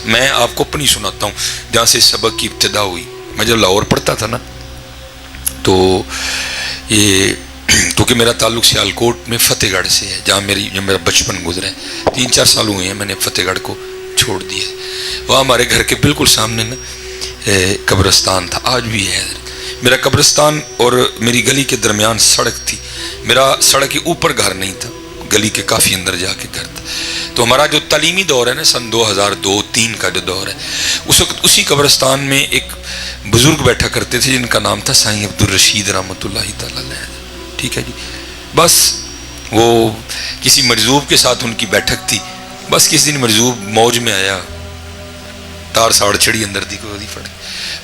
میں آپ کو اپنی سناتا ہوں جہاں سے سبق کی ابتدا ہوئی. میں جب لاہور پڑھتا تھا نا تو یہ کیونکہ میرا تعلق سیالکوٹ میں فتح گڑھ سے ہے جہاں میرا بچپن گزرا ہے. 3-4 سال ہوئے ہیں میں نے فتح گڑھ کو چھوڑ دیا ہے. وہاں ہمارے گھر کے بالکل سامنے نا قبرستان تھا, آج بھی ہے. میرا قبرستان اور میری گلی کے درمیان سڑک تھی. میرا سڑک کے اوپر گھر نہیں تھا, گلی کے کافی اندر جا کے گھر تھا. تو ہمارا جو تعلیمی دور ہے نا سن 2002-3 کا جو دور ہے, اس وقت اسی قبرستان میں ایک بزرگ بیٹھا کرتے تھے جن کا نام تھا سائیں عبدالرشید رحمۃ اللہ تعالی علیہ. ٹھیک ہے جی. بس وہ کسی مجذوب کے ساتھ ان کی بیٹھک تھی. بس کسی دن مجذوب موج میں آیا, تار ساڑ چڑی اندر دی کو دی پڑی.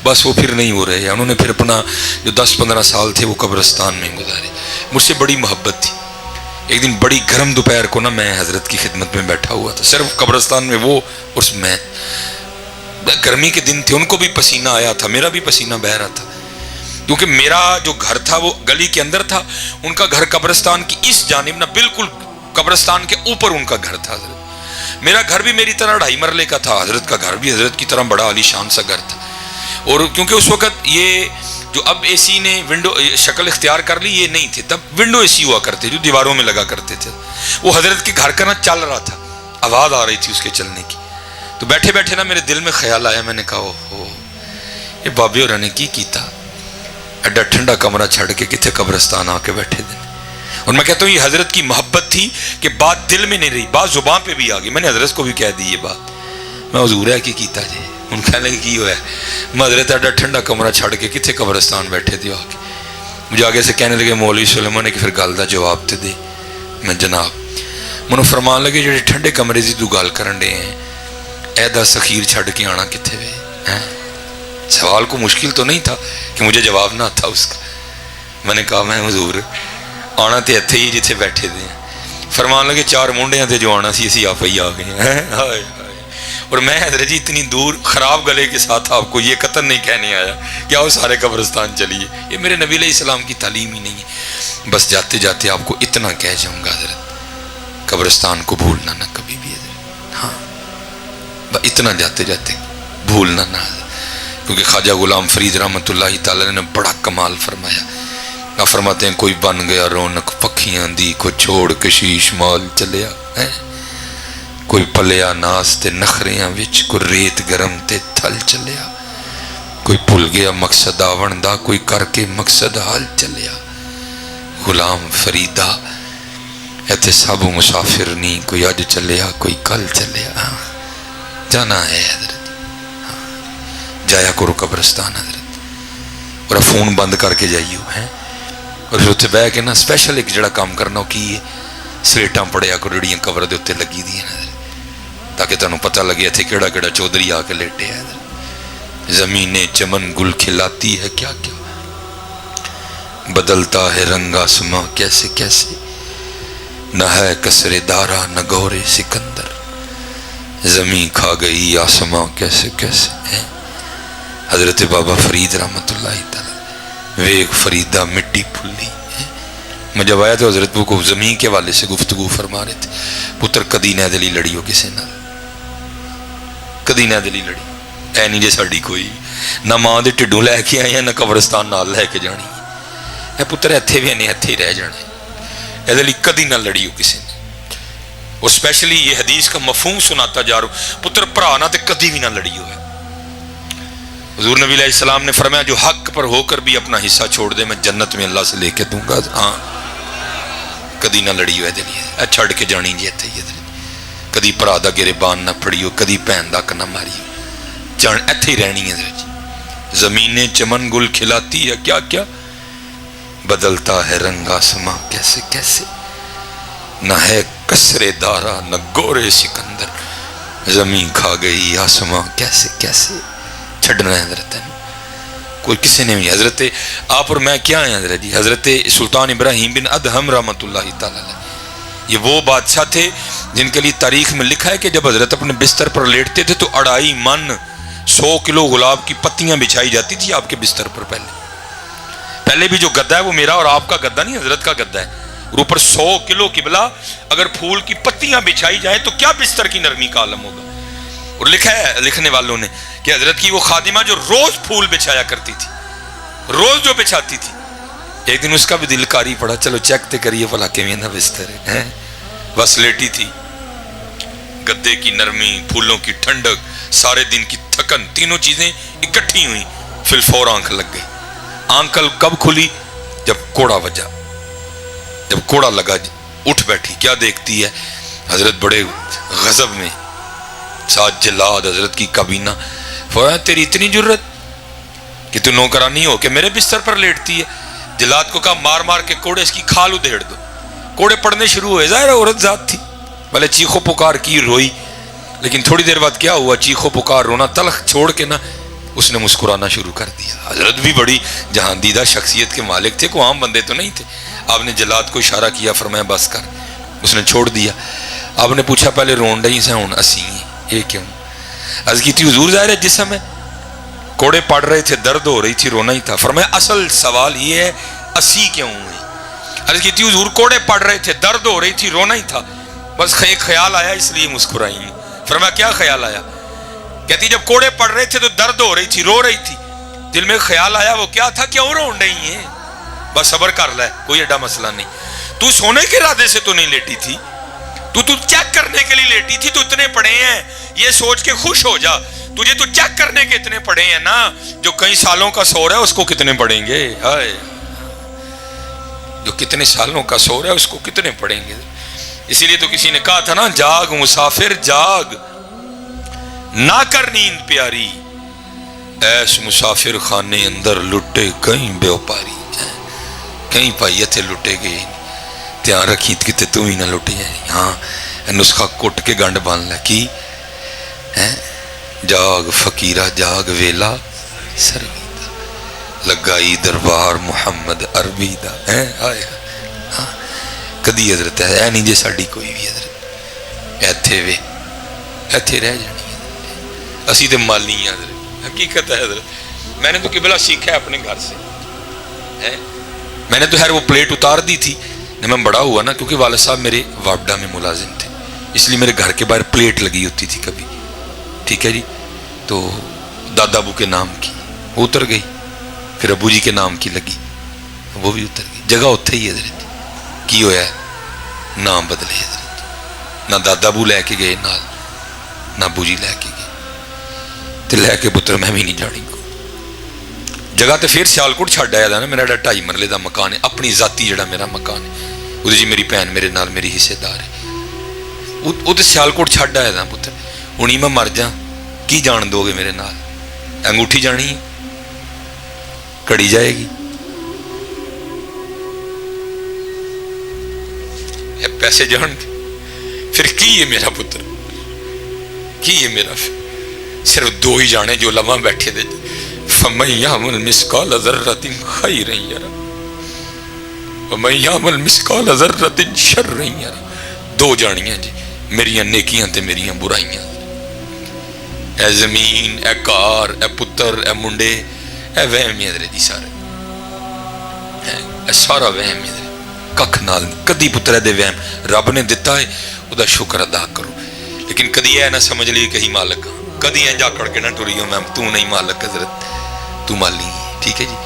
بس وہ پھر نہیں ہو رہے. انہوں نے پھر اپنا جو 10-15 سال تھے وہ قبرستان میں گزارے. مجھ سے بڑی محبت تھی. ایک دن بڑی گرم دوپہر کو نا میں حضرت کی خدمت میں بیٹھا ہوا تھا, صرف قبرستان میں وہ اور میں. گرمی کے دن تھے, ان کو بھی پسینہ آیا تھا, میرا بھی پسینہ بہہ رہا تھا. کیونکہ میرا جو گھر تھا وہ گلی کے اندر تھا, ان کا گھر قبرستان کی اس جانب نہ بالکل قبرستان کے اوپر ان کا گھر تھا. حضرت میرا گھر بھی میری طرح 2.5 مرلے کا تھا, حضرت کا گھر بھی حضرت کی طرح بڑا عالی شان سا گھر تھا. اور کیونکہ اس وقت یہ جو اب اے سی نے ونڈو شکل اختیار کر لی یہ نہیں تھے, تب ونڈو اے سی ہوا کرتے جو دیواروں میں لگا کرتے تھے. وہ حضرت کے گھر کا نا چل رہا تھا, آواز آ رہی تھی اس کے چلنے کی. تو بیٹھے بیٹھے نا میرے دل میں خیال آیا, میں نے کہا اوہو یہ بابے اور نے کی کیتا, ایڈا ٹھنڈا کمرہ چھڑ کے کتنے قبرستان آ کے بیٹھے دن. اور میں کہتا ہوں یہ حضرت کی محبت تھی کہ بات دل میں نہیں رہی, بات زبان پہ بھی آ گئی. میں نے حضرت کو بھی کہہ دی یہ بات, میں حضور ہے کی کیتا جی. ان کہنے لگے کی ہوا ہے, میں حضرت ایڈا ٹھنڈا کمرہ چھڑ کے کتنے قبرستان بیٹھے تھے. آ کے مجھے آگے سے کہنے لگے مولوی سلیمان نے کہ پھر گل دا جواب تے دے. میں جناب منو فرمان لگے جڑے ٹھنڈے کمرے دی تو گل کرن دے ہیں ایدا سخیر چھڑ کے آنا کتنے وے. سوال کو مشکل تو نہیں تھا کہ مجھے جواب نہ تھا اس کا. میں نے کہا میں حضور آنا تے اتھے ہی جتھے بیٹھے دے. فرمان لگے 4 منڈیاں تے جو آنا سی اسی آپ ہی آ گئے ہیں. اور میں حضرت جی اتنی دور خراب گلے کے ساتھ آپ کو یہ قطن نہیں کہنے آیا کہ آؤ سارے قبرستان چلیے. یہ میرے نبی علیہ السلام کی تعلیم ہی نہیں ہے. بس جاتے جاتے آپ کو اتنا کہہ جاؤں گا حضرت قبرستان کو بھولنا نہ کبھی بھی حضرت. ہاں اتنا جاتے جاتے بھولنا نہ حضرت. کیونکہ خواجہ غلام فرید رحمۃ اللہ تعالی نے بڑا کمال فرمایا. آپ فرماتے ہیں کوئی بن گیا رونق پکھیاں دی, کو چھوڑ کشیش مال چلیا, کوئی پلیا ناس تے نخریاں وچ, کوئی ریت گرم تے تھل چلیا, کوئی بھول گیا مقصد آون دا, کوئی کر کے مقصد حال چلیا. غلام فریدہ ایتھے سب مسافر نہیں, کوئی اج چلیا کوئی کل چلیا. جانا ہے حضرت, جایا کرو قبرستان حضرت, اور فون بند کر کے جائیو ہیں. اور پھر اتنے بہ کے نا اسپیشل ایک جڑا کام کرنا وہ کی ہے, سلیٹاں پڑھیا کرو جڑیاں قبر دے اتنے لگی دی ہیں تاکہ تمہیں پتہ لگے تھے کیڑا کیڑا چودھری آ کے لیٹے ہے. زمین چمن گل کھلاتی ہے کیا کیا, بدلتا ہے رنگ آسماں کیسے کیسے, نہ ہے کسرے دارا نہ گورے سکندر, زمین کھا گئی آسماں کیسے کیسے. حضرت بابا فرید رحمۃ اللہ تعالی ویک فریدہ مٹی پھلی. میں جب آیا تو حضرت کو زمین کے والے سے گفتگو فرما رہے تھے, پتر کدی نہ دلی لڑی ہو کسی نال, کدی نہ دلی لڑی اے نہیں جے ساڈی کوئی نہ ماں دے ٹڈوں لے کے آئی نہ قبرستان نال لے کے جانی. اے پتر ایتھے بھی نہیں ایتھے ہی رہ جانا, اے دلی کدی نہ لڑی ہو کسی نے. اور اسپیشلی یہ حدیث کا مفہوم سناتا جا رہا ہوں, پتر بھرا نہ تے کدی بھی نہ لڑی ہو. حضور نبی علیہ السلام نے فرمایا جو حق پر ہو کر بھی اپنا حصہ چھوڑ دے میں جنت میں اللہ سے لے کے دوں گا. ہاں کدی نہ لڑی ہو دلی چھڑ کے جانی جی اتنے ہی, کدی بھرا دا گریبان نہ پھڑی ہو, کدی بھین دا کنا ماری ہو, جان اتنے ہی رہنی ہے جی. زمینیں چمن گل کھلاتی ہے کیا کیا, بدلتا ہے رنگ آسماں کیسے کیسے, نہ ہے کسرے دارا نہ گورے سکندر, زمین کھا گئی آسماں کیسے کیسے. چھڑنا ہے حضرت کوئی کسی نے بھی. حضرت آپ اور میں کیا ہیں حضرت جی, حضرت سلطان ابراہیم بن ادہم رحمۃ اللہ تعالی یہ وہ بادشاہ تھے جن کے لیے تاریخ میں لکھا ہے کہ جب حضرت اپنے بستر پر لیٹتے تھے تو 2.5 من 100 کلو گلاب کی پتیاں بچھائی جاتی تھی آپ کے بستر پر. پہلے بھی جو گدا ہے وہ میرا اور آپ کا گدا نہیں, حضرت کا گدا ہے. اور اوپر 100 کلو قبلہ اگر پھول کی پتیاں بچھائی جائیں تو کیا بستر کی نرمی کا عالم ہوگا. اور لکھا ہے لکھنے والوں نے کہ حضرت کی وہ خادمہ جو روز پھول بچھایا کرتی تھی، روز جو بچھاتی تھی، ایک دن اس کا بھی دل کاری پڑا، چلو چیک تے کریے بھلا کیویں نہ بستر ہے، بس لیٹی تھی، گدے کی نرمی، پھولوں کی ٹھنڈک، سارے دن کی تھکن، تینوں چیزیں اکٹھی ہوئی، فی الفور آنکھ لگ گئی۔ آنکھ کب کھلی؟ جب کوڑا بجا، جب کوڑا لگا اٹھ بیٹھی۔ کیا دیکھتی ہے؟ حضرت بڑے غضب میں، ساتھ جلاد حضرت کی کابینہ۔ فرمایا تیری اتنی جرت کہ تو نوکرانی ہو کہ میرے بستر پر لیٹتی ہے؟ جلاد کو کہا مار مار کے کوڑے اس کی کھال ادھیڑ دو۔ کوڑے پڑنے شروع ہوئے، ظاہر عورت ذات تھی، بھلے چیخو پکار کی، روئی، لیکن تھوڑی دیر بعد کیا ہوا؟ چیخو پکار رونا تلخ چھوڑ کے نا اس نے مسکرانا شروع کر دیا۔ حضرت بھی بڑی جہاندیدہ شخصیت کے مالک تھے، کوئی عام بندے تو نہیں تھے۔ آپ نے جلاد کو اشارہ کیا، فرمایا بس کر، اس نے چھوڑ دیا۔ آپ نے پوچھا پہلے رون رہی سے ہوں اسی یہ کیوں؟ عرض کی تھی حضور ظاہر ہے جسم ہے، کوڑے پڑ رہے تھے، درد ہو رہی تھی، رونا ہی تھا۔ فرمایا اصل سوال یہ ہے اسی کیوں ہوئی؟ عرض کی تھی حضور کوڑے پڑ رہے تھے، درد ہو رہی تھی، رونا ہی تھا، بس ایک خیال آیا اس لیے مسکرائی۔ فرمایا کیا خیال آیا؟ کہتی جب کوڑے پڑ رہے تھے تو درد ہو رہی تھی، رو رہی تھی، دل میں خیال آیا، وہ کیا تھا؟ کیوں رو رہی ہیں؟ بس صبر کر لے، کوئی ایڈا مسئلہ نہیں، تو سونے کے ارادے سے تو نہیں لیٹی تھی، تو چیک کرنے کے لیے لیٹی تھی، تو اتنے پڑے ہیں یہ سوچ کے خوش ہو جا، تجھے تو چیک کرنے کے اتنے پڑے ہیں نا، جو کئی سالوں کا سو رہا ہے اس کو کتنے پڑیں گے؟ ہائے، جو کتنے سالوں کا سو رہا ہے اس کو کتنے پڑیں گے؟ اسی لیے تو کسی نے کہا تھا نا، جاگ مسافر جاگ، نہ کر نیند پیاری، ایس مسافر خانے اندر لٹے کہیں بیوپاری، کہیں پائی اتھے لٹے گئے، دھیان رکھی کتے تم ہی نہ لٹے جائیں۔ ہاں نسخہ کٹ کے گنڈ بان لے کی جاگ فقیرہ جاگ ویلا سروی دا، لگائی دربار محمد عربی دا۔ آئے کدی حضرت ہے نہیں جے ساڑی کوئی بھی حضرت ایتھے وے ایتھے رہ جانی ہے، اسی تے مالی ہیں حضرت، حقیقت ہے حضرت۔ میں نے تو قبلہ سیکھا ہے اپنے گھر سے، میں نے تو خیر وہ پلیٹ اتار دی تھی جب میں بڑا ہوا نا، کیونکہ والد صاحب میرے واپڈا میں ملازم تھے، اس لیے میرے گھر کے باہر پلیٹ لگی ہوتی تھی کبھی، ٹھیک ہے جی، تو دادا ابو کے نام کی وہ اتر گئی، پھر ابو جی کے نام کی لگی وہ بھی اتر گئی، جگہ اتھے ہی حضرت کی ہویا ہے، نام بدلے حضرت، نہ دادا ابو لے کے گئے نال، نہ ابو جی لے کے گئے، تے لے کے پتر میں بھی نہیں جاڑی کو جگہ تے پھر سیالکوٹ چھڈ آیا نا، میرا 2.5 مرلے دا مکان ہے، اپنی ذاتی جڑا میرا مکان ہے، وہ جی میری بہن میرے نال میری حصے دار ہے، وہ تے سیالکوٹ چھڈ آیا نا پتر، ہونی میں مر جا کی جان دو گے میرے نال؟ انگوٹھی جانی ہے، کڑی جائے گی، پیسے جان گے، پھر کی ہے میرا پتر، کی ہے میرا؟ صرف 2 ہی جانے جو لمحہ بیٹھے دے، فَمَن يَعْمَلْ مِثْقَالَ ذَرَّةٍ خَيْرًا يَرَهُ وَمَن يَعْمَلْ مِثْقَالَ ذَرَّةٍ شَرًّا يَرَهُ۔ 2 جانیاں جی، میریاں نیکیاں تے میریاں برائیاں، اے زمین، اے کار، اے پتر، اے منڈے، اے وہم ہی حضرت جی سارے، اے سارا وہم ہی حضرت، ککھ نال کدی پتر دے وہم رب نے دیتا ہے او دا شکر ادا کرو، لیکن کدی اے نہ سمجھ لی کہ ہی مالک ہاں، کدی اے جا کر کے نہ ٹریو میں تو نہیں مالک حضرت، تو مالی، ٹھیک ہے جی۔